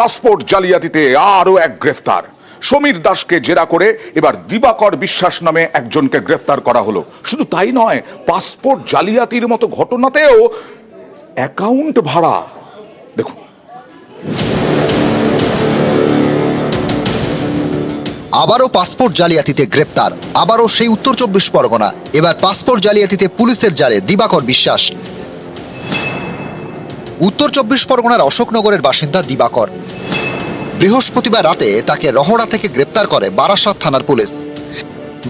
Passport জালিয়াতিতে আরো এক গ্রেফতার। সমীর দাসকে জেরা করে এবার দিবাকর বিশ্বাস নামে একজনকে গ্রেফতার করা হলো। শুধু তাই নয়, পাসপোর্ট জালিয়াতির মতো ঘটনাতেও অ্যাকাউন্ট ভাড়া। দেখুন, আবারও পাসপোর্ট জালিয়াতিতে গ্রেপ্তার, আবারও সেই উত্তর 24 পরগনা। এবার পাসপোর্ট জালিয়াতিতে পুলিশের জালে দিবাকর বিশ্বাস। উত্তর 24 পরগনার অশোকনগরের বাসিন্দা দিবাকর। বৃহস্পতিবার রাতে তাকে রহড়া থেকে গ্রেপ্তার করে বারাসাত থানার পুলিশ।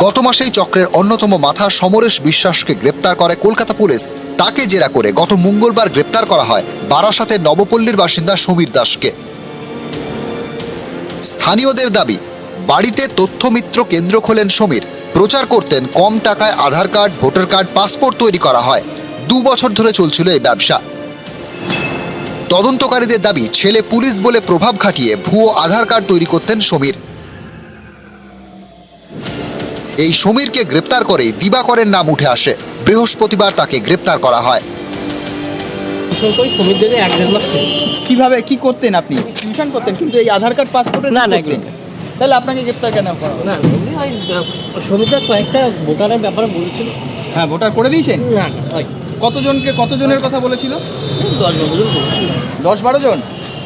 গত মাসেই চক্রের অন্যতম মাথা সমরেশ বিশ্বাসকে গ্রেপ্তার করে কলকাতা পুলিশ। তাকে জেরা করে গত মঙ্গলবার গ্রেপ্তার করা হয় বারাসাতের নবপল্লীর বাসিন্দা সমীর দাসকে। স্থানীয়দের দাবি, বাড়িতে তথ্যমিত্র কেন্দ্র খোলেন সমীর। প্রচার করতেন কম টাকায় আধার কার্ড, ভোটার কার্ড, পাসপোর্ট তৈরি করা হয়। 2 বছর ধরে চলছিল এই ব্যবসা। তদন্তকারীদের দাবি, ছেলে পুলিশ বলে প্রভাব খাটিয়ে ভুয়ো আধার কার্ড তৈরি করতেন সমীর। এই সমীরকে গ্রেপ্তার করে দিবাকরের নাম উঠে আসে। বৃহস্পতিবার তাকে গ্রেপ্তার করা হয়। কিভাবে কি করতেন আপনি? টিউশন করতেন, কিন্তু এই আধার কার্ড পাসপোর্টের না, করতেন? তাহলে আপনাকে গ্রেপ্তার কেন করা হলো? না, সমিতা কয়েকটা ভোটারের ব্যাপারে বলেছিল। হ্যাঁ, ভোটার করে দিয়েছেন? না, ওই কতজনের কথা বলেছিল? 10-12 জন বলেছিল। 10-12 জন?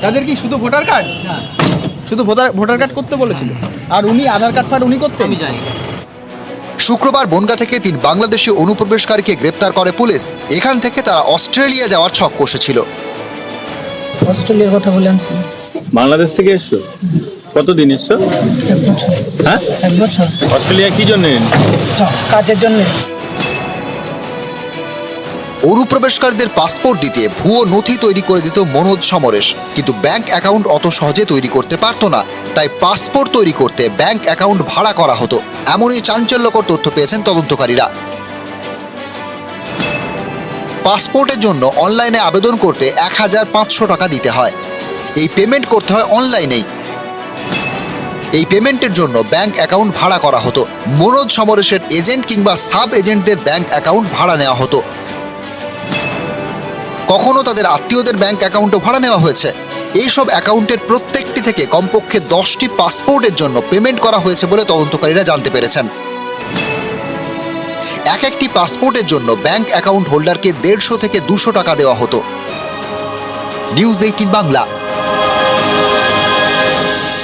তাদের কি শুধু ভোটার কার্ড? হ্যাঁ, শুধু ভোটার কার্ড করতে বলেছিল? আর উনি আধার কার্ড উনি করতেন? আমি জানি। শুক্রবার বনগাঁ থেকে 3 বাংলাদেশি অনুপ্রবেশকারীকে গ্রেপ্তার করে পুলিশ। এখান থেকে তারা অস্ট্রেলিয়া যাওয়ার ছক কষেছিল। অস্ট্রেলিয়ার কথা বলে আনছেন? বাংলাদেশ থেকে এসছো? কতদিন এসছো? 1 বছর। হ্যাঁ, 1 বছর। অস্ট্রেলিয়া কি জন্য? কাজের জন্য। অনুপ্রবেশকারীদের পাসপোর্ট দিতে ভুয়ো নথি তৈরি করে দিত মনোজ সমরেশ, কিন্তু ব্যাংক অ্যাকাউন্ট অত সহজে তৈরি করতে পারত না। তাই পাসপোর্ট তৈরি করতে ব্যাংক অ্যাকাউন্ট ভাড়া করা হতো। এমনই চাঞ্চল্যকর তথ্য পেয়েছেন তদন্তকারীরা। পাসপোর্টের জন্য অনলাইনে আবেদন করতে 1500 টাকা দিতে হয়। এই পেমেন্ট করতে হয় অনলাইনেই। এই পেমেন্টের জন্য ব্যাংক অ্যাকাউন্ট ভাড়া করা হতো। মনোজ সমরেশের এজেন্ট কিংবা সাব এজেন্টদের ব্যাংক অ্যাকাউন্ট ভাড়া নেওয়া হতো। কখনো তাদের আত্মীয়দের ব্যাংক অ্যাকাউন্টও ভাড়া নেওয়া হয়েছে। এইসব অ্যাকাউন্টের প্রত্যেকটি থেকে কমপক্ষে 10টি পাসপোর্টের জন্য পেমেন্ট করা হয়েছে বলে তদন্তকারীরা জানতে পেরেছেন। একটি পাসপোর্টের জন্য ব্যাংক অ্যাকাউন্ট হোল্ডারকে 150 থেকে 200 টাকা দেওয়া হতো। নিউজ 18 বাংলা।